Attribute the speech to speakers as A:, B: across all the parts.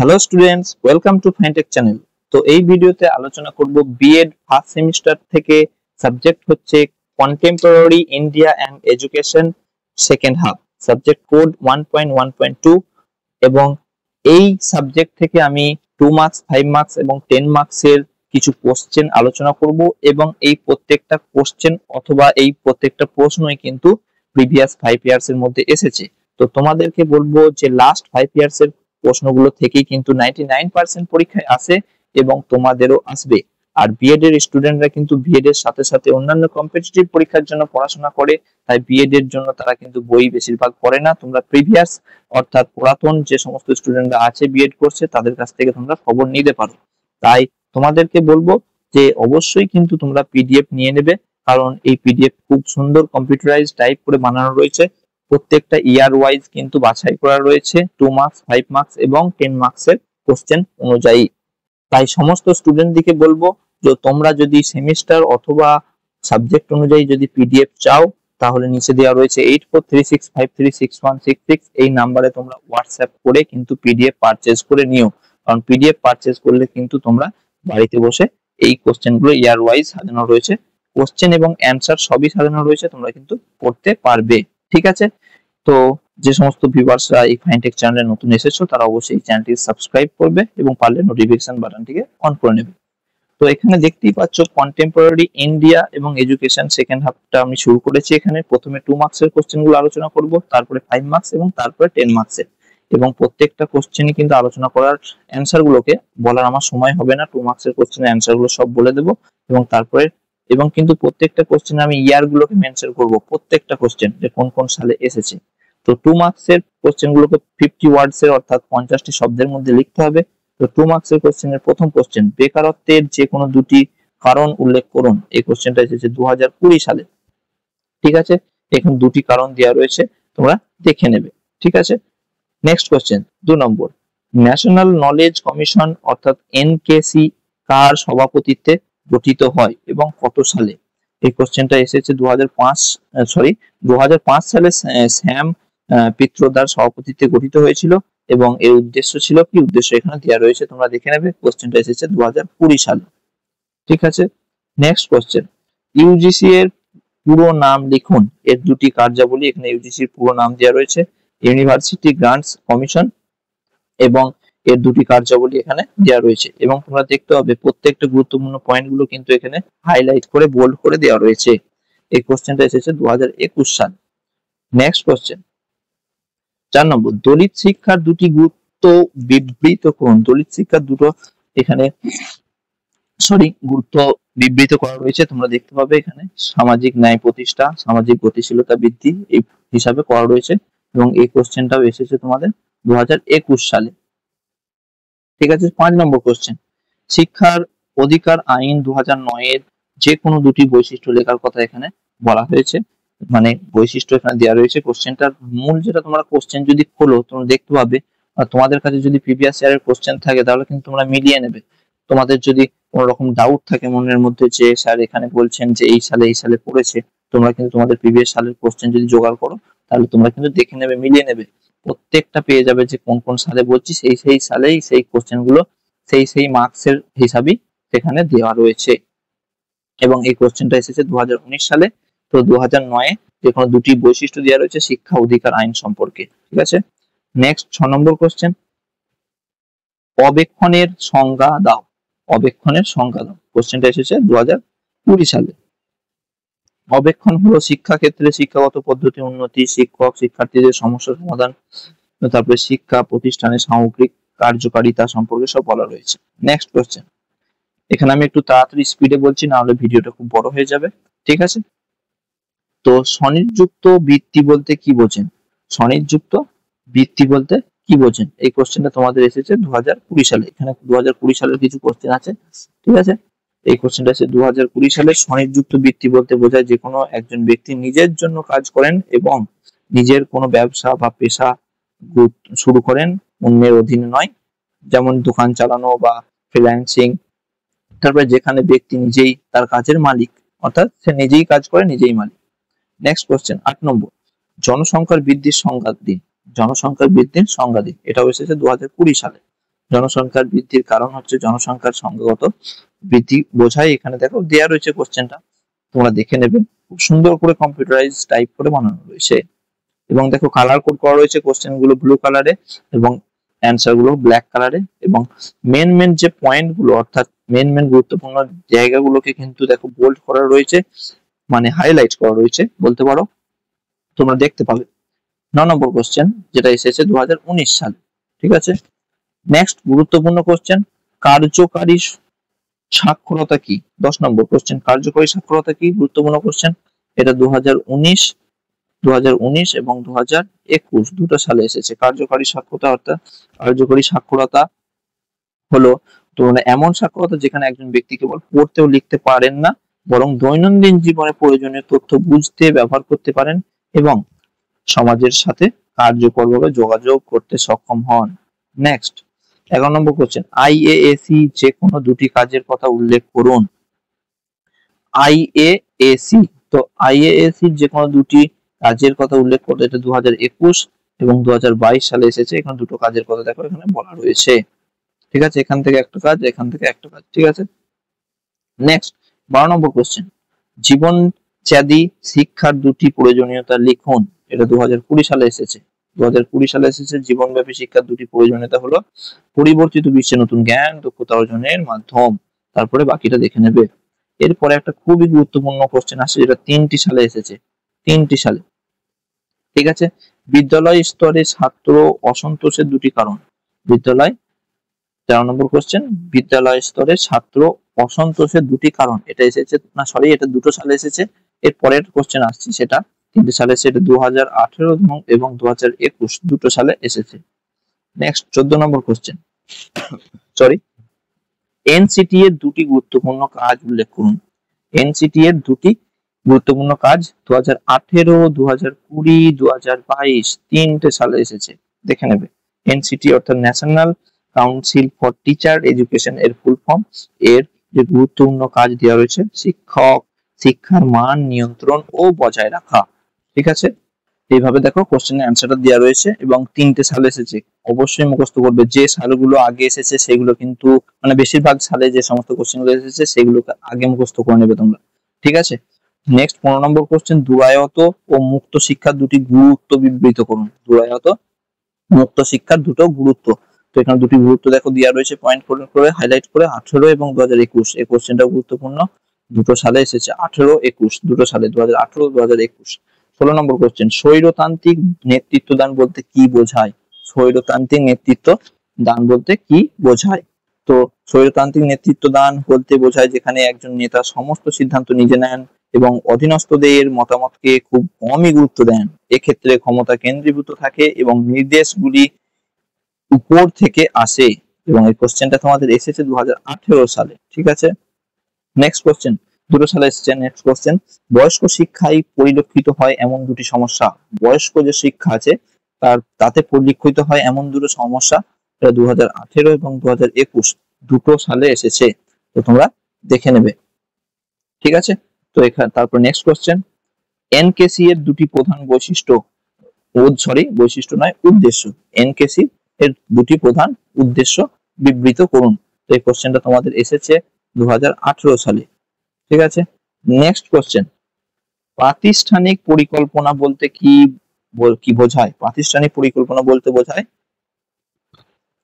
A: Hello students, welcome to Fintech channel. তো এই ভিডিওতে আলোচনা করব বিএড ফার্স্ট সেমিস্টার থেকে সাবজেক্ট হচ্ছে contemporary India and education second half, subject code 1.1.2 এবং এই সাবজেক্ট থেকে আমি 2 মার্কস, 5 মার্কস এবং 10 মার্কসের কিছু কোশ্চেন আলোচনা করব এবং এই প্রত্যেকটা কোশ্চেন অথবা এই প্রত্যেকটা প্রশ্নই কিন্তু প্রিভিয়াস 5 ইয়ার্স এর মধ্যে এসেছে। তো তোমাদেরকে বলবো যে লাস্ট 5 ইয়ার্স এর প্রশ্নগুলো থেকেই কিন্তু 99% পরীক্ষায় আসে এবং তোমাদেরও আসবে। আর বিএড এর স্টুডেন্টরা কিন্তু বিএড এর সাথে সাথে অন্যান্য কম্পিটিটিভ পরীক্ষার জন্য পড়াশোনা করে, তাই বিএড এর জন্য তারা কিন্তু বই বেশিরভাগ পড়ে না। তোমরা প্রিভিয়াস অর্থাৎ পুরাতন যে সমস্ত স্টুডেন্টরা আছে বিএড করছে তাদের কাছ থেকে তোমরা খবর নিতে পারো। তাই তোমাদেরকে বলবো যে অবশ্যই কিন্তু তোমরা পিডিএফ নিয়ে নেবে, কারণ এই পিডিএফ খুব সুন্দর কম্পিউটারাইজ টাইপ করে বানানো রয়েছে। প্রত্যেকটা ইয়ার ওয়াইজ কিন্তু বাছাই করা রয়েছে 2 মার্কস, 5 মার্কস এবং 10 মার্কসের কোশ্চেন অনুযায়ী। তাই সমস্ত স্টুডেন্টদেরকে বলবো যে তোমরা যদি সেমিস্টার অথবা সাবজেক্ট অনুযায়ী যদি পিডিএফ চাও তাহলে নিচে দেওয়া রয়েছে 8436536166 এই নাম্বারে তোমরা হোয়াটসঅ্যাপ করে কিন্তু পিডিএফ পারচেজ করে নিও। কারণ পিডিএফ পারচেজ করলে কিন্তু তোমরা বাড়িতে বসে এই কোশ্চেনগুলো ইয়ার ওয়াইজ সাজানো রয়েছে, কোশ্চেন এবং অ্যানসার সবই সাজানো রয়েছে, তোমরা কিন্তু পড়তে পারবে। ঠিক আছে, তো যে সমস্ত ভিউয়ার্সরা এই ফাইনটেক চ্যানেলে নতুন এসেছো তারা অবশ্যই এই চ্যানেলটি সাবস্ক্রাইব করবে এবং পারলে নোটিফিকেশন বাটনটিকে অন করে নেবে। তো এখানে দেখতেই পাচ্ছ কন্টেম্পোরারি ইন্ডিয়া এবং এডুকেশন সেকেন্ড হাফটা আমি শুরু করেছি। এখানে প্রথমে 2 মার্কসের কোশ্চেনগুলো আলোচনা করব, তারপরে 5 মার্কস এবং তারপরে 10 মার্কসের, এবং প্রত্যেকটা কোশ্চেনই কিন্তু আলোচনা করার অ্যানসার গুলোকে বলার আমার সময় হবে না। 2 মার্কসের কোশ্চেনের অ্যানসার গুলো সব বলে দেবো এবং তারপরে কিন্তু প্রত্যেকটা কোশ্চেনে আমি ইয়ার গুলোকে মেনশন করব, প্রত্যেকটা কোশ্চেন যে কোন কোন সালে এসেছে। তো 2 মার্কসের কোশ্চেন গুলোকে 50 ওয়ার্ডস এর অর্থাৎ 50টি শব্দের মধ্যে লিখতে হবে। তো 2 মার্কসের কোশ্চেনের প্রথম কোশ্চেন, বেকারত্বের যে কোনো দুটি কারণ উল্লেখ করুন। এই কোশ্চেনটা এসেছে 2020 সালে। ঠিক আছে, এখানে দুটি কারণ দেওয়া রয়েছে, তোমরা দেখে নেবে। ঠিক আছে, নেক্সট কোশ্চেন 2 নম্বর, ন্যাশনাল নলেজ কমিশন অর্থাৎ এনকেসি কার সভাপতিত্বে গঠিত হয় এবং কত সালে? এই কোশ্চেনটা এসেছে 2005 সালে স্যাম পিত্রোদার সভাপতিত্বে গঠিত হয়েছিল এবং এর উদ্দেশ্য ছিল কি? উদ্দেশ্য এখানে দেওয়া রয়েছে, তোমরা দেখে নেবে। কোশ্চেনটা এসেছে 2020 সালে। ঠিক আছে, নেক্সট কোশ্চেন, ইউজিসি এর পুরো নাম লিখুন। এর দুটি কার্যাবলী, এখানে ইউজিসি এর পুরো নাম দেওয়া রয়েছে, ইউনিভার্সিটি গ্রান্টস কমিশন, এবং এর দুটি কার্যাবলী এখানে দেওয়া রয়েছে। এবং তোমরা দেখতে হবে প্রত্যেকটা গুরুত্বপূর্ণ পয়েন্টগুলো কিন্তু এখানে হাইলাইট করে বোল্ড করে দেওয়া রয়েছে। এই কোশ্চেনটা এসেছে 2021 সাল। নেক্সট কোশ্চেন 4 নম্বর, দলিত শিক্ষার দুটি গুরুত্ব বিবৃত করুন। দলিত শিক্ষার দুটো এখানে গুরুত্ব বিবৃত করা রয়েছে, তোমরা দেখতে পাবে এখানে সামাজিক ন্যায় প্রতিষ্ঠা, সামাজিক গতিশীলতা বৃদ্ধি এই হিসাবে করা রয়েছে এবং এই কোশ্চেনটাও এসেছে তোমাদের 2021 সালে। ঠিক আছে, 5 নম্বর কোশ্চেন, শিক্ষার অধিকার আইন 2009 এর যে কোনো দুটি বৈশিষ্ট্য লেখার কথা এখানে বলা হয়েছে, মানে বৈশিষ্ট্য এখানে দেওয়া রয়েছে। কোশ্চেনটার মূল যেটা, তোমরা কোশ্চেন যদি খোলো তোমরা দেখতে পাবে, তোমাদের কাছে যদি প্রিভিয়াস ইয়ারের কোশ্চেন থাকে তাহলে কিন্তু তোমরা মিলিয়ে নেবে। তোমাদের যদি কোনো রকম ডাউট থাকে মনের মধ্যে যে স্যার এখানে বলছেন যে এই সালে পড়েছে, তোমরা কিন্তু তোমাদের প্রিভিয়াস সালের কোশ্চেন যদি জোগাড় করো তাহলে তোমরা কিন্তু দেখে নেবে, মিলিয়ে নেবে, প্রত্যেকটা পেয়ে যাবে যে কোন কোন সালে বলছি, সেই সালেই সেই কোশ্চেন গুলো সেই মার্কসের হিসাবেই সেখানে দেওয়া রয়েছে। এবং এই কোশ্চেনটা এসেছে 2019 সালে। তো 2009 যে কোনো দুটি বৈশিষ্ট্য দেওয়া রয়েছে শিক্ষা অধিকার আইন সম্পর্কে। ঠিক আছে, নেক্সট 6 নম্বর কোশ্চেন, অবেক্ষণের সংজ্ঞা দাও। অবেক্ষণের সংজ্ঞা দাও, কোশ্চেনটা এসেছে 2020 সালে। অবেক্ষণ হলো শিক্ষা ক্ষেত্রে শিক্ষাগত পদ্ধতি উন্নতি, শিক্ষক শিক্ষার্থীদের সমস্যা সমাধান, তারপরে শিক্ষা প্রতিষ্ঠানের সামগ্রিক কার্যকারিতা সম্পর্কে সব বলা রয়েছে। নেক্সট কোশ্চেন, এখানে আমি একটু তাড়াতাড়ি স্পিডে বলছি, না হলে ভিডিওটা খুব বড় হয়ে যাবে। ঠিক আছে, তো স্বনিযুক্ত বৃত্তি বলতে কি বোঝেন? স্বনিযুক্ত বৃত্তি বলতে কি বোঝেন? এই কোশ্চেনটা তোমাদের এসেছে 2020 সালে। এখানে 2020 সালের কিছু কোশ্চেন আছে। ঠিক আছে, এই কোশ্চেনটা আছে 2020 সালে। স্বনিযুক্ত বৃত্তি বলতে বোঝায় যে কোনো একজন ব্যক্তি নিজের জন্য কাজ করেন এবং নিজের কোনো ব্যবসা বা পেশা শুরু করেন, অন্যের অধীনে নয়, যেমন দোকান চালানো বা ফ্রিল্যান্সিং। তারপরে যেখানে ব্যক্তি নিজেই তার কাজের মালিক, অর্থাৎ সে নিজেই কাজ করে নিজেই মালিক। নেক্সট কোশ্চেন 8 নম্বর, জনসংখ্যার বৃদ্ধির সংজ্ঞা দিন। জনসংখ্যার বৃদ্ধির সংজ্ঞা দিন, এটাও এসেছে 2020 সালে। জনসংখ্যার বৃদ্ধির কারণ হচ্ছে জনসংখ্যার সংখ্যাগত বৃদ্ধি বোঝায়। এখানে দেখো দেয়া রয়েছে কোশ্চেনটা, তোমরা দেখে নেবে, খুব সুন্দর করে কম্পিউটারাইজ টাইপ করে বানানো রয়েছে। এবং দেখো কালার কোড করা রয়েছে কোশ্চেন গুলো ব্লু কালারে এবং অ্যান্সার গুলো ব্ল্যাক কালারে। এবং মেন যে পয়েন্ট গুলো অর্থাৎ মেন গুরুত্বপূর্ণ জায়গাগুলোকে কিন্তু দেখো বোল্ড করা রয়েছে, মানে হাইলাইট করা রয়েছে বলতে পারো, তোমরা দেখতে পাবে। 9 নম্বর কোশ্চেন যেটা এসেছে 2019 সালে। ঠিক আছে, নেক্সট গুরুত্বপূর্ণ কোশ্চেন, কার্যকারী সাক্ষরতা কি? 10 নম্বর কোশ্চেন, কার্যকরী সাক্ষরতা কি? গুরুত্বপূর্ণ কোশ্চেন, এটা 2019 এবং 2021 দুটো সালে এসেছে। কার্যকারী সাক্ষরতা অর্থাৎ কার্যকরী সাক্ষরতা হলো তো মানে এমন সাক্ষরতা যেখানে একজন ব্যক্তি কেবল পড়তে ও লিখতে পারেন না, বরং দৈনন্দিন জীবনে প্রয়োজনীয় তথ্য বুঝতে ব্যবহার করতে পারেন এবং সমাজের সাথে কার্যকরভাবে যোগাযোগ করতে সক্ষম হন। নেক্সট 11 নম্বর কোশ্চেন, আইএএসি যে কোনো দুটি কাজের কথা উল্লেখ করুন। আইএএসি, তো আইএএসি যে কোনো দুটি কাজের কথা উল্লেখ করতে, এটা 2021 এবং 2022 সালে এসেছে। এখানে দুটো কাজের কথা দেখো এখানে বলা রয়েছে। ঠিক আছে, এখান থেকে একটা কাজ, এখান থেকে একটা কাজ। ঠিক আছে, নেক্সট 12 নম্বর কোশ্চেন, জীবন ত্যাগী শিক্ষার দুটি প্রয়োজনীয়তা লিখুন। এটা 2020 সালে এসেছে। 2020 সালে এসেছে। জীবনব্যাপী শিক্ষার দুটি প্রয়োজনীয়তা হলো পরিবর্তিত বিশ্বে নতুন জ্ঞান দক্ষতা অর্জনের মাধ্যম। তারপরে বাকিটা দেখে নেবে। এরপরে একটা খুবই গুরুত্বপূর্ণ কোশ্চেন আসছে, যেটা 3টি সালে এসেছে। 3টি সালে। ঠিক আছে, বিদ্যালয় স্তরে ছাত্র অসন্তোষের দুটি কারণ। বিদ্যালয় 13 নম্বর কোশ্চেন, বিদ্যালয় স্তরে ছাত্র অসন্তোষের দুটি কারণ। এটা এসেছে না, সরি, এটা দুটো সালে এসেছে। এর পরের কোশ্চেন আসছে, সেটা 3টি সালে এসেছে। এটা 2018 এবং 2021 দুটো সালে এসেছে। নেক্সট 14 নম্বর কোশ্চেন, সরি, এনসিটি এর দুটি গুরুত্বপূর্ণ কাজ উল্লেখ করুন। এনসিটি এর দুটি গুরুত্বপূর্ণ কাজ 2018, 2020, 2022 তিনটে সালে এসেছে। দেখে নেবে। এনসিটি অর্থাৎ national council for teacher education এর ফুল ফর্ম। এর যে গুরুত্বপূর্ণ কাজ দেওয়া রয়েছে, শিক্ষার মান নিয়ন্ত্রণ ও বজায় রাখা। ঠিক আছে, এইভাবে দেখো কোশ্চেনের অ্যান্সারটা দেওয়া রয়েছে এবং 3টে সালে এসেছে। অবশ্যই মুখস্থ করবে। যে সালগুলো আগে এসেছে সেগুলো কিন্তু মানে বেশিরভাগ সালে যে সমস্ত কোশ্চেনগুলো এসেছে সেগুলোকে আগে মুখস্থ করে নেবে তোমরা। ঠিক আছে, নেক্সট 15 নম্বর কোশ্চেন, দুরায়ত ও মুক্ত শিক্ষার দুটি গুরুত্ব বিবৃত করুন। দুরায়ত মুক্ত শিক্ষার দুটো গুরুত্ব। তো এখানে দুটি গুরুত্ব দেখো দেওয়া রয়েছে পয়েন্ট করে হাইলাইট করে, 18 এবং 2021। এই কোশ্চেনটা গুরুত্বপূর্ণ, দুটো সালে এসেছে। 18, 21 দুটো সালে, 2018, 2021। 16 নম্বর কোশ্চেন, স্বৈরতান্ত্রিক নেতৃত্ব দান বলতে কি বোঝায়? স্বৈরতান্ত্রিক নেতৃত্ব দান বলতে কি বোঝায়? তো স্বৈরতান্ত্রিক নেতৃত্ব দান বলতে বোঝায় যেখানে একজন নেতা সমস্ত সিদ্ধান্ত নিজে নেন এবং অধীনস্থদের মতামতকে খুব কমই গুরুত্ব দেন। এক্ষেত্রে ক্ষমতা কেন্দ্রীভূত থাকে এবং নির্দেশগুলি উপর থেকে আসে। এবং এই কোশ্চেনটা তোমাদের এসেছে 2018 সালে। ঠিক আছে, নেক্সট কোশ্চেন, দুটো সালে এসেছে। নেক্সট কোশ্চেন, বয়স্ক শিক্ষায় পরিলক্ষিত হয় এমন দুটি সমস্যা। বয়স্ক যে শিক্ষা আছে তাতে পরিলক্ষিত হয় এমন দুটো সমস্যা, এটা 2018 এবং 2021 দুটো সালে এসেছে। তো তোমরা দেখে নেবে। ঠিক আছে, তো এখানে তারপর নেক্সট কোশ্চেন, এনকেসি এর দুটি প্রধান বৈশিষ্ট্য, বৈশিষ্ট্য নয়, উদ্দেশ্য। এনকেসি এর দুটি প্রধান উদ্দেশ্য বিবৃত করুন। তো এই কোশ্চেনটা তোমাদের এসেছে 2018 সালে। ঠিক আছে, নেক্সট কোশ্চেন, প্রাতিষ্ঠানিক পরিকল্পনা বলতে কি বোঝায়? প্রাতিষ্ঠানিক পরিকল্পনা বলতে বোঝায়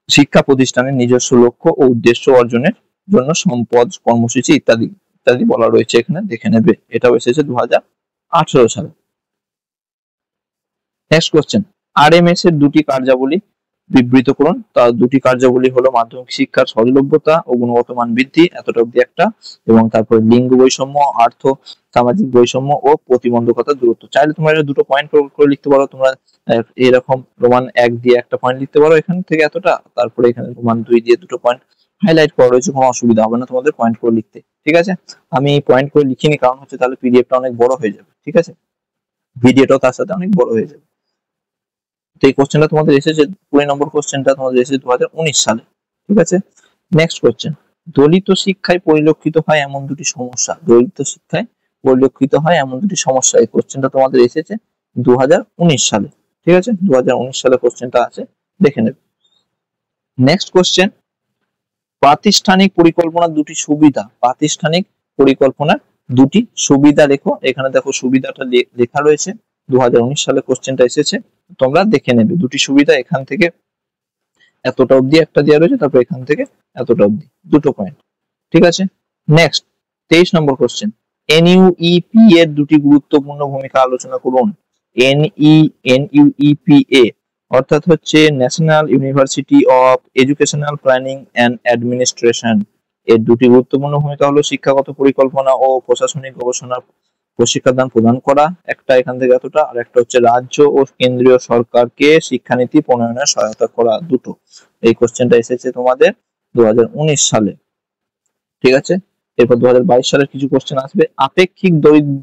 A: শিক্ষা প্রতিষ্ঠানের নিজস্ব লক্ষ্য ও উদ্দেশ্য অর্জনের জন্য সম্পদ, কর্মসূচি ইত্যাদি ইত্যাদি বলা রয়েছে এখানে, দেখে নেবে। এটাও এসেছে 2018 সালে। নেক্সট কোশ্চেন, আরএমএস এর দুটি কার্যাবলী বিবৃত করুন। তার দুটি কার্যাবলী হলো মাধ্যমিক শিক্ষার সহজলভ্যতা ও গুণগত মান বৃদ্ধি, এতটা অব্দি একটা, এবং তারপর লিঙ্গ বৈষম্য, আর্থ সামাজিক বৈষম্য ও প্রতিবন্ধকতা দূরত্ব। চাইলে তোমরা এটা দুটো পয়েন্ট করে লিখতে পারো। তোমরা এরকম রোমান 1 দিয়ে একটা পয়েন্ট লিখতে পারো এখান থেকে এতটা, তারপরে এখানে রোমান 2 দিয়ে দুটো পয়েন্ট হাইলাইট করা রয়েছে, কোনো অসুবিধা হবে না তোমাদের পয়েন্ট করে লিখতে। ঠিক আছে, আমি পয়েন্ট করে লিখিনি, কারণ হচ্ছে তাহলে পিডিএফটা অনেক বড় হয়ে যাবে। ঠিক আছে, ভিডিওটাও তার সাথে অনেক বড় হয়ে যাবে। তো এই কোশ্চেনটা তোমাদের এসেছে, 20 নম্বর কোশ্চেনটা তোমাদের এসেছে 2019 সালে। ঠিক আছে, নেক্সট কোশ্চেন, দলিত শিক্ষায় পরিলক্ষিত হয় এমন দুটি সমস্যা। দলিত শিক্ষায় পরিলক্ষিত হয় এমন দুটি সমস্যা। এই কোশ্চেনটা তোমাদের এসেছে 2019 সালে। ঠিক আছে, 2019 সালে কোশ্চেনটা আছে, দেখে নেবে। নেক্সট কোশ্চেন, প্রাতিষ্ঠানিক পরিকল্পনার দুটি সুবিধা। প্রাতিষ্ঠানিক পরিকল্পনার দুটি সুবিধা লেখো। এখানে দেখো সুবিধাটা লেখা রয়েছে, 2019 সালে কোশ্চেনটা এসেছে, তোমরা দেখে নেবে। দুটি সুবিধা এখান থেকে এতটা অবধি একটা দেওয়া রয়েছে, তারপর এখান থেকে এতটা অবধি, দুটো পয়েন্ট। ঠিক আছে, নেক্সট 23 নম্বর কোশ্চেন, এনইউইপি এর দুটি গুরুত্বপূর্ণ ভূমিকা আলোচনা করুন। এনইউইপিএ অর্থাৎ হচ্ছে national university of educational planning and administration. এর দুটি গুরুত্বপূর্ণ ভূমিকা হলো শিক্ষাগত পরিকল্পনা ও প্রশাসনিক গবেষণার প্রশিক্ষাদান প্রদান করা, একটা এখান থেকে এতটা, আর একটা হচ্ছে রাজ্য ও কেন্দ্রীয় সরকারকে শিক্ষানীতি প্রণয়নে সহায়তা করা, দুটো। এই কোশ্চেনটা এসেছে তোমাদের 2019 সালে। ঠিক আছে, এরপর 2022 সালের কিছু কোশ্চেন আসবে। আপেক্ষিক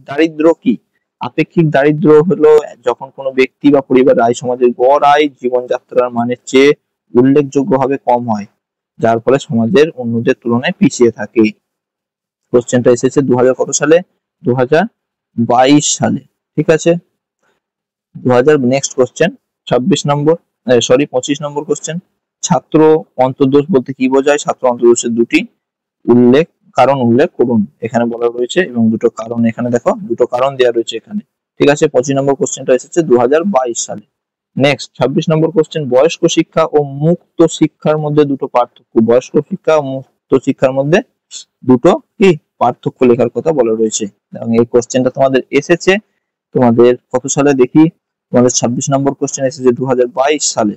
A: দারিদ্র কি? আপেক্ষিক দারিদ্র হলো যখন কোনো ব্যক্তি বা পরিবার আয় সমাজের গড় আয় জীবনযাত্রার মানের চেয়ে উল্লেখযোগ্যভাবে কম হয়, যার ফলে সমাজের অন্যদের তুলনায় পিছিয়ে থাকে। কোশ্চেনটা এসেছে 2000 কত সালে? 2022 সালে। ঠিক আছে, 2000। নেক্সট কোশ্চেন 26 নম্বর, 25 নম্বর কোশ্চেন, ছাত্র অন্তর্দোষ বলতে কি বোঝায়? ছাত্র অন্তর্দোষের দুটি কারণ উল্লেখ করুন, এখানে বলা রয়েছে, এবং দুটো কারণ এখানে দেখো, দুটো কারণ দেওয়া রয়েছে এখানে। ঠিক আছে, 25 নম্বর কোশ্চেনটা এসেছে 2022 সালে। নেক্সট 26 নম্বর কোশ্চেন, বয়স্ক শিক্ষা ও মুক্ত শিক্ষার মধ্যে দুটো পার্থক্য। বয়স্ক শিক্ষা ও মুক্ত শিক্ষার মধ্যে দুটো কি পার্থক্য লেখার কথা বলা রয়েছে, এবং এই কোশ্চেনটা তোমাদের এসেছে তোমাদের কত সালে দেখি, তোমাদের 26 নম্বর কোশ্চেন এসেছে 2022 সালে।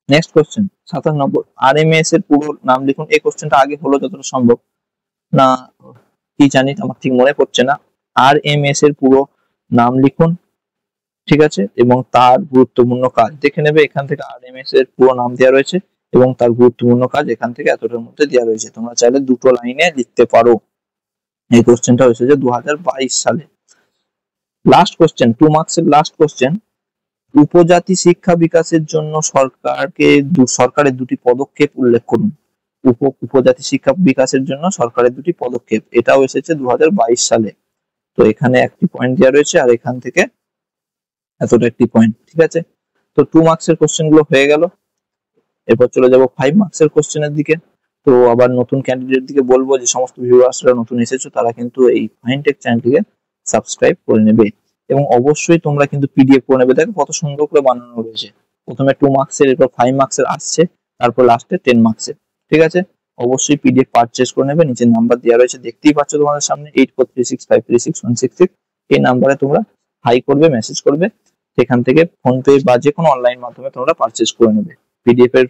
A: নেক্সট কোশ্চেন 27 নম্বর, আরএমএস এর পুরো নাম লিখুন। এই কোশ্চেনটা আগে হলো যতটা সম্ভব, না কি জানি, আমার ঠিক মনে পড়ছে না। আরএমএস এর পুরো নাম লিখুন। ঠিক আছে, এবং তার গুরুত্বপূর্ণ কাজ দেখে নেবে। এখান থেকে আরএমএস এর পুরো নাম দেওয়া রয়েছে এবং তার গুরুত্বপূর্ণ কাজ এখান থেকে এতটার মধ্যে দেওয়া রয়েছে, তোমরা চাইলে দুটো লাইনে লিখতে পারো। এই কোশ্চেনটা হয়েছে 2022 সালে। লাস্ট কোশ্চেন, 2 মার্কসের লাস্ট কোশ্চেন, উপজাতি শিক্ষা বিকাশের জন্য সরকারের দুটি পদক্ষেপ উল্লেখ করুন। উপজাতি শিক্ষা বিকাশের জন্য সরকারের দুটি পদক্ষেপ, এটাও এসেছে 2022 সালে। তো এখানে একটি পয়েন্ট দেওয়া রয়েছে, আর এখান থেকে এতটা একটি পয়েন্ট। ঠিক আছে, তো 2 মার্কসের কোশ্চেন গুলো হয়ে গেল। এরপর চলে যাব 5 মার্কসের কোশ্চেনের দিকে। তো আবার নতুন ক্যান্ডিডেট দিকে বলবো যে সমস্ত ভিউয়ার্সরা নতুন এসেছো তারা কিন্তু এই ফাইনটেক চ্যানেলটিকে সাবস্ক্রাইব করে নেবে, এবং অবশ্যই তোমরা কিন্তু পিডিএফ করে নেবে। দেখো কত সুন্দর করে বানানো রয়েছে, প্রথমে 2 মার্কসের, এরপর 5 মার্কসের আসছে, তারপর লাস্টে 10 মার্কসের। ঠিক আছে, অবশ্যই পিডিএফ পারচেজ করে নেবে, নিচে নাম্বার দেওয়া রয়েছে দেখতেই পাচ্ছ তোমাদের সামনে, 8436536166। এই নাম্বারে তোমরা হাই করবে, মেসেজ করবে, সেখান থেকে ফোনপে বা যে কোনো অনলাইন মাধ্যমে তোমরা পারচেজ করে নেবে। পিডিএফ এর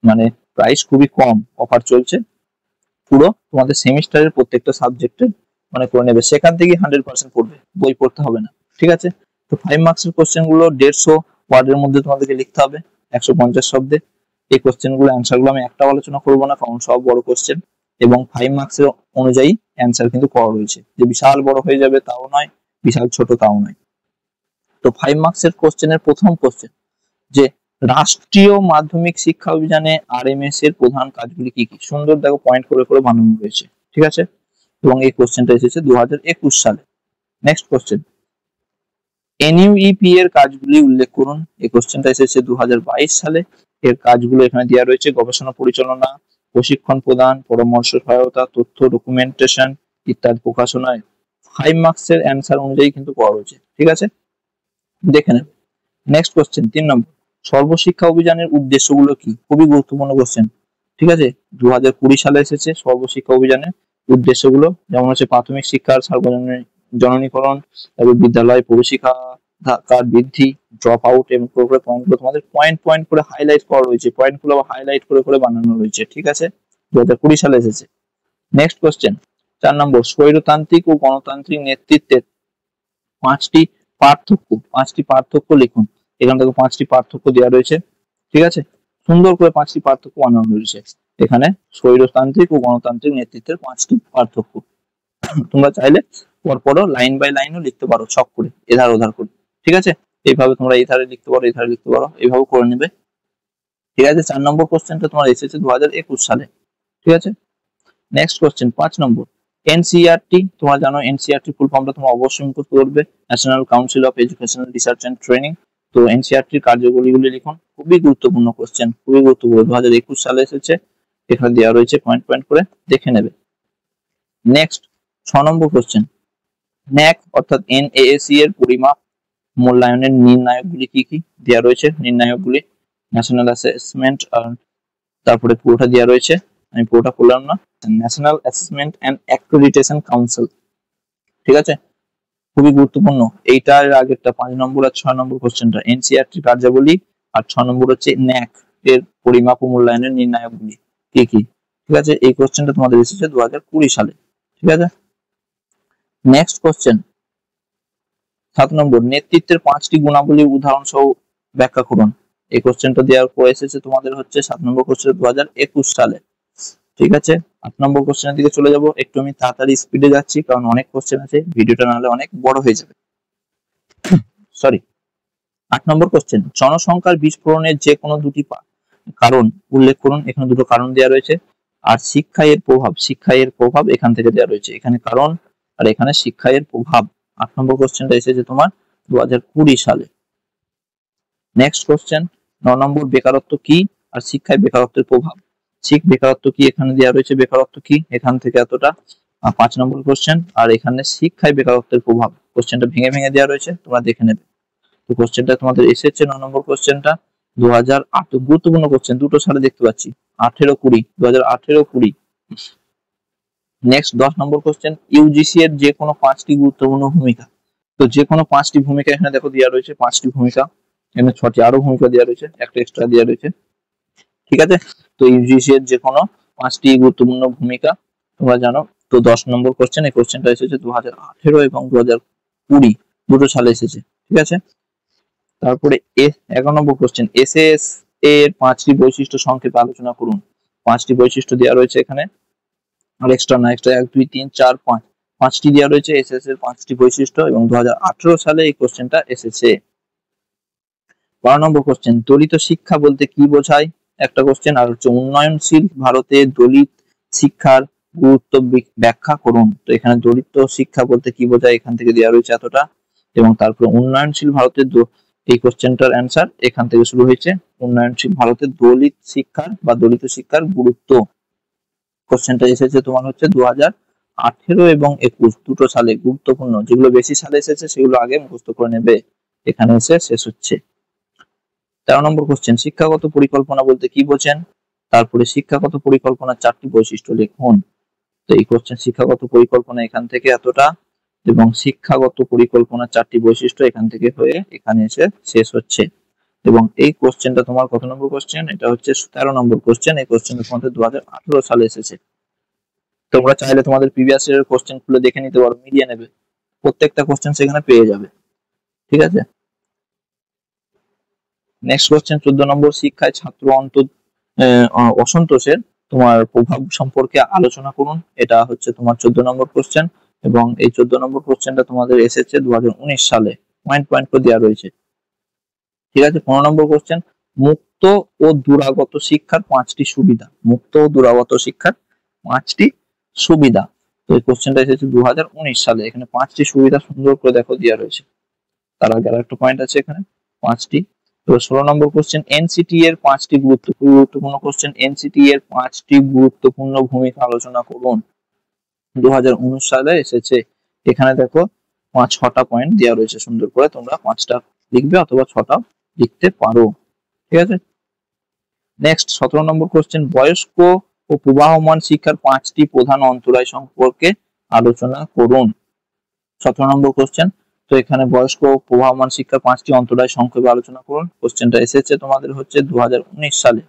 A: মানে প্রাইস খুবই কম, অফার চলছে, পুরো তোমাদের সেমিস্টারের প্রত্যেকটা সাবজেক্টের মানে করে নেবে, সেখান থেকে 100% পড়বে, বই পড়তে হবে না। ঠিক আছে, তো 5 মার্কসের কোশ্চেন গুলো 150 ওয়ার্ডের মধ্যে তোমাদেরকে লিখতে হবে, 150 শব্দে। এই কোশ্চেন গুলো অ্যান্সার গুলো আমি একটাও আলোচনা করবো না, কারণ সব বড় কোশ্চেন, এবং 5 মার্কসের অনুযায়ী অ্যান্সার কিন্তু করা রয়েছে, যে বিশাল বড় হয়ে যাবে তাও নয়, বিশাল ছোট তাও নয়। তো 5 মার্কসের কোশ্চেনের প্রথম কোশ্চেন, যে রাষ্ট্রীয় মাধ্যমিক শিক্ষা অভিযানে আরএমএস এর প্রধান কাজগুলি কি কি? সুন্দর দেখো পয়েন্ট করে করে বানানো রয়েছে। ঠিক আছে, এবং এই কোশ্চেনটা এসেছে 2021 সালে। নেক্সট কোশ্চেন, এনইউইপি এর কাজগুলি উল্লেখ করুন। এই কোশ্চেনটা এসেছে 2022 সালে। এর কাজগুলো এখানে দেওয়া রয়েছে, গবেষণা পরিচালনা, প্রশিক্ষণ প্রদান, পরামর্শ সহায়তা, তথ্য ডকুমেন্টেশন ইত্যাদি প্রকাশনায়। 5 মার্কসের অ্যান্সার অনুযায়ী কিন্তু করা রয়েছে। ঠিক আছে, দেখে নেব। নেক্সট কোশ্চেন 3 নম্বর, সর্বশিক্ষা অভিযানের উদ্দেশ্যগুলো কি? খুবই গুরুত্বপূর্ণ কোশ্চেন। ঠিক আছে, 2020 সালে এসেছে সর্বশিক্ষা অভিযানের উদ্দেশ্যগুলো, যেমন হচ্ছে প্রাথমিক শিক্ষার জননীকরণ, তারপর বিদ্যালয় প্রবেশিকার বৃদ্ধি, ড্রপ আউট, এবং পয়েন্টগুলো তোমাদের পয়েন্ট পয়েন্ট করে হাইলাইট করা রয়েছে, পয়েন্টগুলো হাইলাইট করে করে বানানো রয়েছে। ঠিক আছে, 2020 সালে এসেছে। নেক্সট কোশ্চেন 4 নম্বর, স্বৈরতান্ত্রিক ও গণতান্ত্রিক নেতৃত্বের পাঁচটি পার্থক্য লিখুন। এখান থেকে 5টি পার্থক্য দেওয়া রয়েছে। ঠিক আছে, সুন্দর করে 5টি পার্থক্য বানানো রয়েছে এখানে, স্বৈরতান্ত্রিক ও গণতান্ত্রিক নেতৃত্বের 5টি পার্থক্য। তোমরা চাইলে পরপরও লাইন বাই লাইনও লিখতে পারো, ছক করে এধার ওধার করে। ঠিক আছে, এইভাবে তোমরা এই ধারে লিখতে পারো, এই ধারে লিখতে পারো, এইভাবে করে নেবে। ঠিক আছে, 4 নম্বর কোশ্চেনটা তোমার এসেছে 2021 সালে। ঠিক আছে, নেক্সট কোশ্চেন 5 নম্বর, এনসিইআরটি, তোমরা জানো এনসিইআরটি ফুল ফর্মটা তোমরা অবশ্যই মুখস্থ করবে, national council of educational research and training. তো এনসিইআরটির কার্যাবলীগুলি লিখুন, খুবই গুরুত্বপূর্ণ কোশ্চেন, খুবই গুরুত্বপূর্ণ, 2021 সালে এসেছে, এখানে দেওয়া রয়েছে, পয়েন্ট পয়েন্ট করে দেখে নেবে। নেক্সট 6 নম্বর কোশ্চেন, ন্যাক অর্থাৎ এনএএসি এর পরিমাপ মূল্যায়নের নির্ণায়কগুলি কি কি দেওয়া রয়েছে, নির্ণায়কগুলি ন্যাশনাল অ্যাসেসমেন্ট, তারপরে পুরোটা দেওয়া রয়েছে, আমি পুরোটা করলাম না, national assessment and accreditation council, ঠিক আছে, খুবই গুরুত্বপূর্ণ। এইটার আগেরটা 5 নম্বর আর 6 নম্বর কোশ্চেনটা এনসিইআরটি কার্যাবলী, আর 6 নম্বর হচ্ছে ন্যাক এর পরিমাপ ও মূল্যায়নের নির্ণায়কগুলি কি কি, ঠিক আছে। এই কোশ্চেনটা তোমাদের এসেছে 2020 সালে, ঠিক আছে। নেক্সট কোশ্চেন 7 নম্বর, নেতৃত্বের 5টি গুণাবলীর উদাহরণ সহ ব্যাখ্যা করুন। এই কোশ্চেনটা দেওয়ার পর এসেছে তোমাদের হচ্ছে 7 নম্বর কোশ্চেন 2021 সালে, ঠিক আছে। 8 নম্বর কোশ্চেনের দিকে চলে যাব, একটু আমি তাড়াতাড়ি স্পিডে যাচ্ছি কারণ অনেক কোশ্চেন আছে, ভিডিওটা নাহলে অনেক বড় হয়ে যাবে, সরি। 8 নম্বর কোশ্চেন, জনসংখ্যার বিস্ফোরণের যে কোনো দুটি কারণ উল্লেখ করুন। এখানে দুটো কারণ দেওয়া রয়েছে। আর শিক্ষা এর প্রভাব, শিক্ষা এর প্রভাব এখান থেকে দেওয়া রয়েছে, এখানে কারণ আর এখানে শিক্ষা এর প্রভাব। 8 নম্বর কোশ্চেনটা এসেছে তোমার 2020 সালে। নেক্সট কোশ্চেন 9 নম্বর, বেকারত্ব কি আর শিক্ষায় বেকারত্বের প্রভাব। বেকারত্ব কি এখানে দেওয়া রয়েছে, বেকারত্ব কি এখান থেকে এতটা। 5 নম্বর কোশ্চেন, আর এখানে শিক্ষায় বেকারত্বের প্রভাব, কোশ্চেনটা ভেঙে ভেঙে দেওয়া রয়েছে, তোমরা দেখে নেবে। তো কোশ্চেনটা তোমাদের এসেছে 9 নম্বর কোশ্চেনটা 2008, গুরুত্বপূর্ণ কোশ্চেন, দুটো সালে দেখতে পাচ্ছি, 18-20, 2018-20। নেক্সট 10 নম্বর কোশ্চেন, ইউজিসি এর যে কোনো 5টি গুরুত্বপূর্ণ ভূমিকা। তো যে কোনো 5টি ভূমিকা এখানে দেখো দেওয়া রয়েছে, 5টি ভূমিকা, এখানে 6টি আরো ভূমিকা দেওয়া রয়েছে, একটা এক্সট্রা দেওয়া রয়েছে, ঠিক আছে। তো ইউজিসি এর যে কোনো 5টি গুরুত্বপূর্ণ ভূমিকা তোমরা জানো। তো 10 নম্বর কোশ্চেন, এই কোশ্চেনটা এসেছে 2018 এবং 2020 দুটো সালে এসেছে, ঠিক আছে। তারপরে 11 নম্বর কোশ্চেন, এসএস এর 5টি বৈশিষ্ট্য সংক্ষেপে আলোচনা করুন। 5টি বৈশিষ্ট্য দেওয়া রয়েছে এখানে, আর এক্সট্রা না, এক্সট্রা 1 2 3 4 5, 5টি দেওয়া রয়েছে এসএস এর 5টি বৈশিষ্ট্য, এবং 2018 সালে এই কোশ্চেনটা এসেছে। 12 নম্বর কোশ্চেন, দলিত শিক্ষা বলতে কি বোঝায়, একটা কোশ্চেন। আর হচ্ছে উন্নয়নশীল ভারতে দলিত শিক্ষার গুরুত্ব ব্যাখ্যা করুন। তো এখানে দলিত শিক্ষা বলতে কি বোঝায় এখান থেকে দেওয়া রয়েছে এতটা, এবং তারপর উন্নয়নশীল ভারতের এই কোশ্চেনটার অ্যান্সার এখান থেকে শুরু হয়েছে, উন্নয়নশীল ভারতের দলিত শিক্ষার বা দলিত শিক্ষার গুরুত্ব। কোশ্চেনটা এসেছে তোমার হচ্ছে 2018 এবং 21 দুটো সালে, গুরুত্বপূর্ণ, যেগুলো বেশি সালে এসেছে সেগুলো আগে মুখস্থ করে নেবে, এখানে এসে শেষ হচ্ছে। 13 নম্বর কোশ্চেন, শিক্ষাগত পরিকল্পনা বলতে কি বোঝেন। তারপরে শিক্ষাগত পরিকল্পনার 4টি বৈশিষ্ট্য লিখুন। তো এই কোশ্চেন শিক্ষাগত পরিকল্পনা এখান থেকে এতটা, এবং শিক্ষাগত পরিকল্পনার 4টি বৈশিষ্ট্য এখান থেকে হয়ে এখানে এসে শেষ হচ্ছে। এবং এই কোশ্চেনটা তোমার কত নম্বর কোশ্চেন, এটা হচ্ছে 13 নম্বর কোশ্চেন। এই কোশ্চেনটা তোমাদের 2018 সালে এসেছে। তোমরা চাইলে তোমাদের প্রিভিয়াস ইয়ারের কোশ্চেন গুলো দেখে নিতে পারো, মিলিয়ে নেবে, প্রত্যেকটা কোশ্চেন সেখানে পেয়ে যাবে, ঠিক আছে। নেক্সট কোশ্চেন 14 নম্বর, শিক্ষায় ছাত্র অসন্তোষের তোমার প্রভাব সম্পর্কে আলোচনা করুন। এটা হচ্ছে তোমার 14 নম্বর কোশ্চেন, এবং এই 14 নম্বর কোশ্চেনটা তোমাদের এসেছে 2019 সালে, পয়েন্ট পয়েন্ট করে দেওয়া রয়েছে, ঠিক আছে। 15 নম্বর কোশ্চেন, মুক্ত ও দূরাগত শিক্ষার 5টি সুবিধা। মুক্ত ও দূরাগত শিক্ষার 5টি সুবিধা। তো এই কোশ্চেনটা এসেছে 2019 সালে, এখানে 5টি সুবিধা সুন্দর করে দেখো দেওয়া রয়েছে। তার আগে আর একটা পয়েন্ট আছে এখানে 5টি। তো 16 নম্বর কোশ্চেন, এনসিটি এর 5টি গুরুত্বপূর্ণ কোশ্চেন, এনসিটি এর 5টি গুরুত্বপূর্ণ ভূমিকা আলোচনা করুন। 2019 সালে এসেছে, এখানে দেখো 6টা পয়েন্ট দেওয়া রয়েছে, সুন্দর করে তোমরা 5টা লিখবে অথবা 6টা লিখতে পারো, ঠিক আছে। নেক্সট 17 নম্বর কোশ্চেন, বয়স্ক ও প্রবাহমান শিক্ষার 5টি প্রধান অন্তরায় সম্পর্কে আলোচনা করুন। 17 নম্বর কোশ্চেন, তো এখানে বয়স্ক ও প্রবাহমান শিক্ষার 5টি অন্তরায় সংক্ষেপে আলোচনা করুন। কোশ্চেনটা এসেছে তোমাদের হচ্ছে 2019 সালে।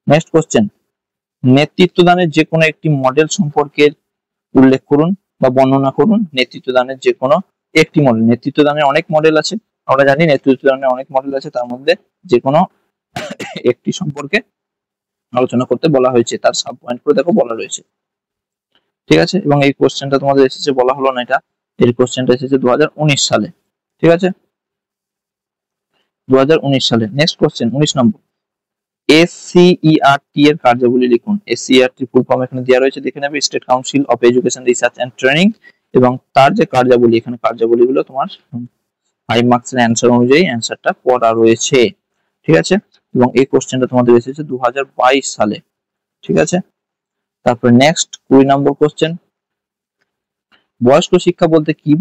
A: নেক্সট কোশ্চেন, নেতৃত্ব দানের যে কোনো একটি মডেল সম্পর্কে উল্লেখ করুন বা বর্ণনা করুন। নেতৃত্ব দানের যে কোনো একটি মডেল, নেতৃত্ব দানের অনেক মডেল আছে, আমরা জানি নেতৃত্ব দানের অনেক মডেল আছে, তার মধ্যে যে কোনো একটি সম্পর্কে আলোচনা করতে বলা হয়েছে, তার সাব পয়েন্ট করে দেখো বলা রয়েছে, ঠিক আছে। এবং এই কোশ্চেনটা তোমাদের এসেছে, বলা হলো না এটা, এই কোশ্চেনটা এসেছে 2019 সালে, ঠিক আছে, 2019 সালে। নেক্সট কোশ্চেন 19 নম্বর, এসসিইআরটি এর কার্যাবলী লিখুন। এসসিইআরটি ফুল ফর্ম এখানে দেওয়া রয়েছে, দেখে নেবে, state council of education research and training, এবং তার যে কার্যাবলী, এখানে কার্যাবলীগুলো তোমার 5 মার্কসের অ্যান্সার অনুযায়ী অ্যান্সারটা করা রয়েছে। ঠিক আছে, এবং এই কোশ্চেনটা তোমাদের এসেছে 2022 সালে। ঠিক আছে, তারপর নেক্সট 20 নম্বর কোশ্চেন, বয়স্ক শিক্ষা বলতে কি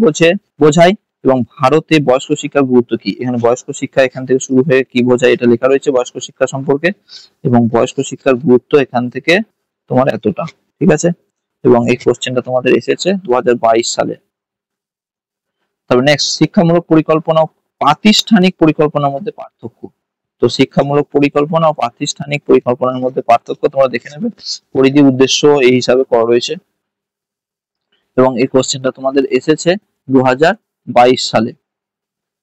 A: বোঝায় এবং ভারতে বয়স্ক শিক্ষার গুরুত্ব কি? এখানে বয়স্ক শিক্ষা এখান থেকে শুরু হয়ে কি বোঝায় এটা লেখা রয়েছে বয়স্ক শিক্ষা সম্পর্কে, এবং বয়স্ক শিক্ষার গুরুত্ব এখান থেকে তোমার এতটা। ঠিক আছে, এবং এই কোশ্চেনটা তোমাদের এসেছে 2022 সালে। তারপর নেক্সট, শিক্ষামূলক পরিকল্পনা ও প্রাতিষ্ঠানিক পরিকল্পনার মধ্যে পার্থক্য। তো শিক্ষামূলক পরিকল্পনা ও প্রাতিষ্ঠানিক পরিকল্পনার মধ্যে পার্থক্য তোমরা দেখে নেবে, পরিধি উদ্দেশ্য এই হিসাবে করা রয়েছে, এবং এই কোশ্চেনটা তোমাদের এসেছে 2022 সালে।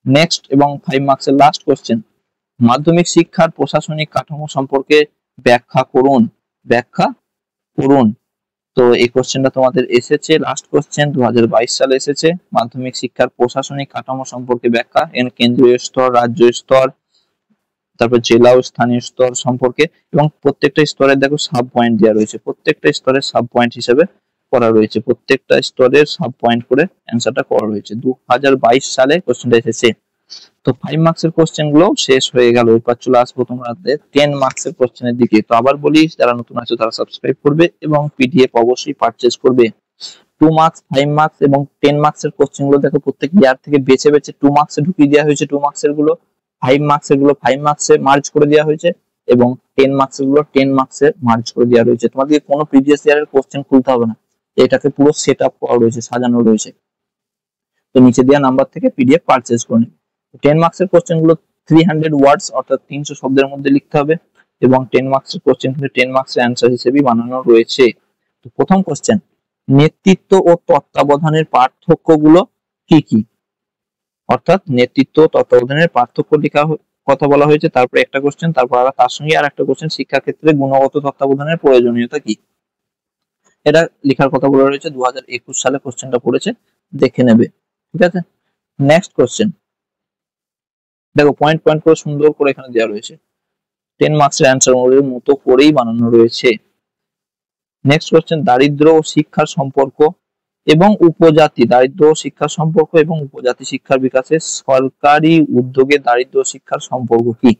A: নেক্সট এবং 5 মার্কসের লাস্ট কোশ্চেন, মাধ্যমিক শিক্ষার প্রশাসনিক কাঠামো সম্পর্কে ব্যাখ্যা করুন। তো এই কোশ্চেনটা তোমাদের এসেছে লাস্ট কোশ্চেন 2022 সালে এসেছে, মাধ্যমিক শিক্ষার প্রশাসনিক কাঠামো সম্পর্কে ব্যাখ্যা। এখানে কেন্দ্রীয় স্তর, রাজ্য স্তর, তারপর জেলা ও স্থানীয় স্তর সম্পর্কে, এবং প্রত্যেকটা স্তরের দেখো সাব পয়েন্ট দেওয়া রয়েছে, প্রত্যেকটা স্তরের সাব পয়েন্ট হিসেবে করা রয়েছে, প্রত্যেকটা স্তরের সাব পয়েন্ট করে অ্যান্সারটা করা রয়েছে। 2022 সালে কোশ্চেনটা এসেছে। তো 5 মার্কসের কোশ্চেন গুলো শেষ হয়ে গেল, এরপর চলে আসবো তোমাদের 10 মার্কসের কোশ্চেনের দিকে। তো আবার বলি, যারা নতুন আছে তারা সাবস্ক্রাইব করবে এবং পিডিএফ অবশ্যই পারচেজ করবে। 2 মার্কস, 5 মার্কস এবং 10 মার্কসের কোশ্চেন গুলো দেখো প্রত্যেক ইয়ার থেকে বেছে বেছে 2 মার্কসে ঢুকিয়ে দেওয়া হয়েছে, 2 মার্কসের গুলো 5 মার্কসের গুলো 5 মার্কসে মার্জ করে দেওয়া হয়েছে, এবং 10 মার্কসের গুলো 10 মার্কসে মার্জ করে দেওয়া রয়েছে। তোমাদেরকে কোনো প্রিভিয়াস ইয়ারের কোশ্চেন খুলতে হবে না, এটাকে পুরো সেট আপ করা রয়েছে, সাজানো রয়েছে। তো নিচে দেওয়া নাম্বার থেকে পিডিএফ পারচেজ করে নিন। 10 মার্কসের কোশ্চেন গুলো 300 ওয়ার্ডস অর্থাৎ 300 শব্দের মধ্যে লিখতে হবে, এবং 10 মার্কসের কোশ্চেন কিন্তু 10 মার্কসের অ্যান্সার হিসেবেই বানানো রয়েছে। তো প্রথম কোশ্চেন, নেতৃত্ব ও তত্ত্বাবধানের পার্থক্যগুলো কি কি? অর্থাৎ নেতৃত্ব ও তত্ত্বাবধানের পার্থক্য লেখা কথা বলা হয়েছে, তারপরে একটা কোশ্চেন, তারপর আবার তার সঙ্গে আর একটা কোশ্চেন, শিক্ষাক্ষেত্রে গুণগত তত্ত্বাবধানের প্রয়োজনীয়তা কি, এটা লেখার কথা বলা রয়েছে। 2021 সালে কোশ্চেনটা পড়েছে, দেখে নেবে। ঠিক আছে, নেক্সট কোশ্চেন দেখো, পয়েন্ট পয়েন্ট করে সুন্দর করে এখানে দেওয়া রয়েছে, 10 মার্কসের অ্যান্সার মতো করেই বানানো রয়েছে। নেক্সট কোশ্চেন, দারিদ্র ও শিক্ষার সম্পর্ক এবং উপজাতি, দারিদ্র ও শিক্ষার সম্পর্ক এবং উপজাতি শিক্ষার বিকাশে সরকারি উদ্যোগে দারিদ্র ও শিক্ষার সম্পর্ক কি?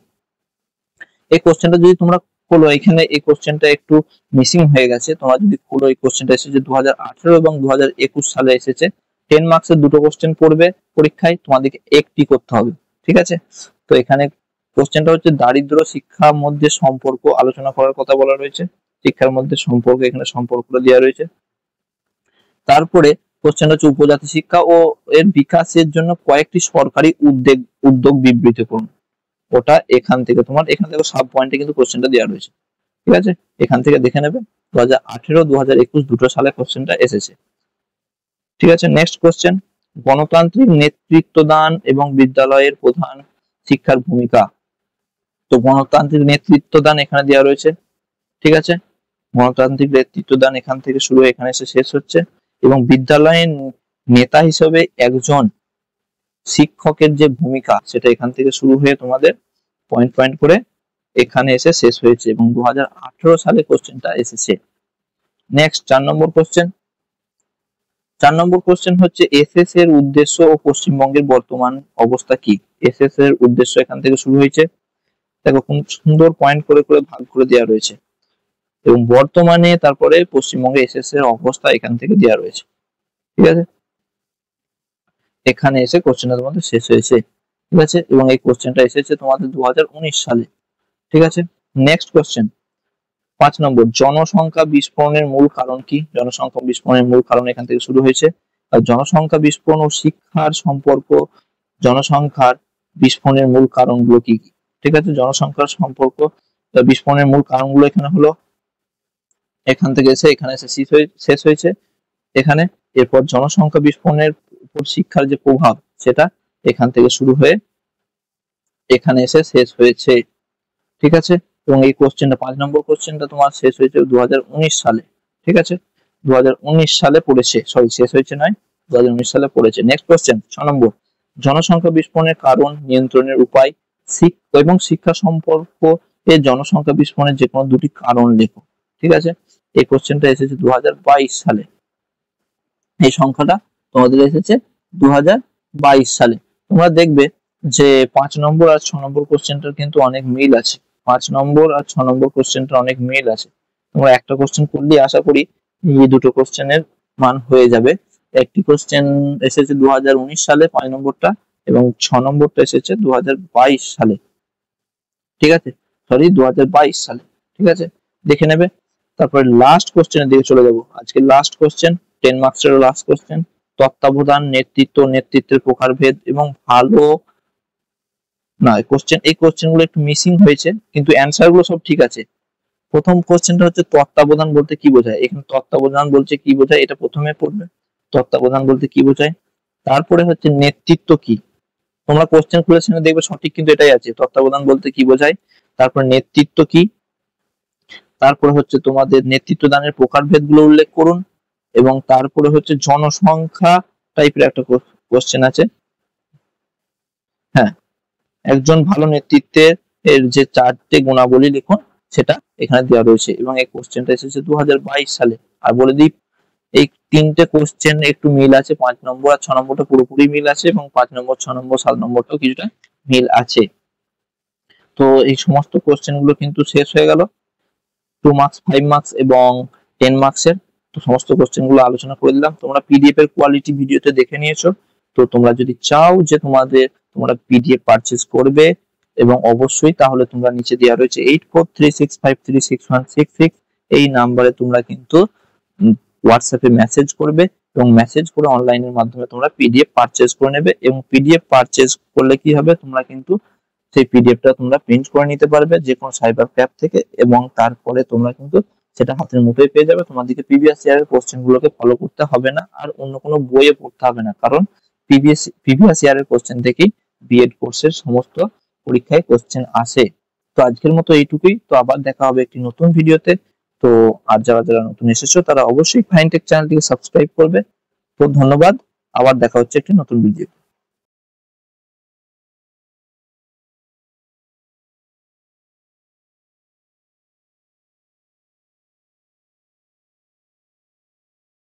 A: এই কোশ্চেনটা যদি তোমরা খোলো, এখানে এই কোশ্চেনটা একটু মিসিং হয়ে গেছে, তোমরা যদি খোলো এই কোশ্চেনটা এসেছে 2018 এবং 2021 সালে এসেছে। 10 মার্কসের দুটো কোশ্চেন পড়বে পরীক্ষায়, তোমাদেরকে একটি করতে হবে। ঠিক আছে, তো এখানে কোশ্চেনটা হচ্ছে দারিদ্র শিক্ষার মধ্যে সম্পর্ক আলোচনা করার কথা বলা রয়েছে, শিক্ষার মধ্যে সম্পর্ক, এখানে সম্পর্কটা দেওয়া রয়েছে। তারপরে কোশ্চেন হচ্ছে উপজাতি শিক্ষা ও এর বিকাশের জন্য কয়েকটি সরকারি উদ্যোগ বিবৃত করুন। ওটা এখান থেকে সাব পয়েন্টে কিন্তু কোশ্চেনটা দেওয়া রয়েছে। ঠিক আছে, এখান থেকে দেখে নেবে 2018 2021 দুটো সালে কোশ্চেনটা এসেছে। ঠিক আছে, নেক্সট কোশ্চেন, গণতান্ত্রিক নেতৃত্বদান এবং বিদ্যালয়ের প্রধান শিক্ষার ভূমিকা। তো গণতান্ত্রিক নেতৃত্বদান এখানে দেওয়া রয়েছে। ঠিক আছে, গণতান্ত্রিক নেতৃত্বদান এখান থেকে শুরু হয়ে এখানে এসে শেষ হচ্ছে, এবং বিদ্যালয়ের নেতা হিসেবে একজন শিক্ষকের যে ভূমিকা সেটা এখান থেকে শুরু হয়ে তোমাদের পয়েন্ট পয়েন্ট করে এখানে এসে শেষ হয়েছে, এবং 2018 সালে কোশ্চেনটা এসেছে। নেক্সট 4 নম্বর কোশ্চেন, 4 নম্বর কোশ্চেন হচ্ছে এসএস এর উদ্দেশ্য ও পশ্চিমবঙ্গের বর্তমান অবস্থা কি? এসএস এর উদ্দেশ্য এখান থেকে শুরু হয়েছে, দেখো খুব সুন্দর পয়েন্ট করে করে ভাগ করে দেওয়া রয়েছে, এবং বর্তমানে তারপরে পশ্চিমবঙ্গে এসএস এর অবস্থা এখান থেকে দেওয়া রয়েছে। ঠিক আছে, এখানে এসে কোশ্চেনটা তোমাদের শেষ হয়েছে। ঠিক আছে, এবং এই কোশ্চেনটা এসেছে তোমাদের 2019 সালে। ঠিক আছে, নেক্সট কোশ্চেন 5 নম্বর, জনসংখ্যা বিস্ফোরণের মূল কারণ কি? জনসংখ্যা বিস্ফোরণের মূল কারণ এখান থেকে শুরু হয়েছে। আর জনসংখ্যা বিস্ফোরণ ও শিক্ষার সম্পর্ক, জনসংখ্যার বিস্ফোরণের মূল কারণগুলো কি কি? ঠিক আছে, জনসংখ্যার সম্পর্ক বিস্ফোরণের মূল কারণগুলো এখানে হলো, এখান থেকে এসে এখানে এসে শেষ হয়েছে এখানে। এরপর জনসংখ্যা বিস্ফোরণের উপর শিক্ষার যে প্রভাব সেটা এখান থেকে শুরু হয়ে এখানে এসে শেষ হয়েছে। ঠিক আছে, এবং এই কোশ্চেনটা 5 নম্বর কোশ্চেনটা তোমার শেষ হয়েছে 2019 সালে। ঠিক আছে, 2019 সালে পড়েছে, সরি শেষ হয়েছে নয়, 2019 সালে পড়েছে। নেক্সট কোশ্চেন 6 নম্বর, জনসংখ্যা বিস্ফোরণের কারণ, নিয়ন্ত্রণের উপায় এবং শিক্ষা সম্পর্ক এ জনসংখ্যা বিস্ফোরণের যে কোনো দুটি কারণ লেখো। ঠিক আছে, এই কোশ্চেনটা এসেছে 2022 সালে, এই সংখ্যাটা তোমাদের এসেছে 2022 সালে। তো তোমরা দেখবে যে 5 নম্বর আর 6 নম্বর কোশ্চেনটার কিন্তু অনেক মিল আছে। 5 নম্বর আর 6 নম্বর কোশ্চেনটা অনেক মিল আছে। তোমরা একটা কোশ্চেন করলে আশা করি এই দুটো কোশ্চেনের মান হয়ে যাবে। একটি কোশ্চেন এসেছে 2019 সালে 5 নম্বরটা, এবং 6 নম্বরটা এসেছে 2022 সালে। ঠিক আছে, সরি 2022 সালে। ঠিক আছে, দেখে নেবে। তারপরে লাস্ট কোশ্চেনের দিকে চলে যাব। আজকে লাস্ট কোশ্চেন, 10 মার্কসের লাস্ট কোশ্চেন। তত্ত্বাবধান, নেতৃত্ব, নেতৃত্বের প্রকারভেদ এবং ভালো না এই কোশ্চেন গুলো একটু মিসিং হয়েছে, কিন্তু অ্যান্সার গুলো সব ঠিক আছে। প্রথম কোশ্চেনটা হচ্ছে তত্ত্বাবধান বলতে কি বোঝায়। এখানে তত্ত্বাবধান বলতে কি বোঝায় এটা প্রথমে পড়বে, তত্ত্বাবধান বলতে কি বোঝায়। তারপরে হচ্ছে নেতৃত্ব কি, তোমরা কোশ্চেন খুলে দেখবে সঠিক কিন্তু এটাই আছে, তত্ত্বাবধান বলতে কি বোঝায়। তারপর নেতৃত্ব কি, তারপরে হচ্ছে তোমাদের নেতৃত্ব দানের প্রকারভেদ গুলো উল্লেখ করুন, এবং তারপরে হচ্ছে জনসংখ্যা টাইপের একটা কোশ্চেন আছে। হ্যাঁ, একজন ভালো নেতৃত্বের এর যে 4টে গুণাবলী লিখুন, সেটা এখানে দেওয়া রয়েছে, এবং এই কোশ্চেনটা এসেছে 2022 সালে। আর বলে দিই, এই 3টে কোশ্চেন একটু মিল আছে, 5 নম্বর আর 6 নম্বরটা পুরোপুরি মিল আছে, এবং 5 নম্বর 6 নম্বর 7 নম্বরটাও কিছুটা মিল আছে। তো এই সমস্ত কোশ্চেন গুলো কিন্তু শেষ হয়ে গেল। 2 মার্কস, 5 মার্কস এবং 10 মার্কসের তো সমস্ত কোশ্চেন গুলো আলোচনা করে দিলাম। তোমরা পিডিএফ এর কোয়ালিটি ভিডিওতে দেখে নিয়েছো। তো তোমরা যদি চাও যে তোমরা পিডিএফ পারচেজ করবে, এবং অবশ্যই তাহলে তোমরা নিচে দেওয়া রয়েছে 8436536166, এই নাম্বারে তোমরা কিন্তু হোয়াটসঅ্যাপে মেসেজ করবে, এবং মেসেজ করে অনলাইনের মাধ্যমে তোমরা পিডিএফ পারচেজ করে নেবে। এবং পিডিএফ পারচেজ করলে কি হবে, তোমরা কিন্তু সেই পিডিএফটা তোমরা প্রিন্ট করে নিতে পারবে যে কোনো সাইবার ক্যাফ থেকে, এবং তারপরে তোমরা কিন্তু সেটা হাতের মুঠোয় পেয়ে যাবে। তোমাদেরকে প্রিভিয়াস ইয়ারের কোশ্চেন গুলোকে ফলো করতে হবে না, আর অন্য কোনো বইয়ে পড়তে হবে না, কারণ প্রিভিয়াস ইয়ারের কোশ্চেন থেকেই বিএড কোর্সের সমস্ত পরীক্ষায় কোশ্চেন আসে। তো আজকের মতো এইটুকুই। তো আবার দেখা হবে একটি নতুন ভিডিওতে। তো আর যারা যারা নতুন এসেছো তারা অবশ্যই ফাইনটেক চ্যানেলটিকে সাবস্ক্রাইব করবে। তো ধন্যবাদ, আবার দেখা হচ্ছে একটি নতুন ভিডিও।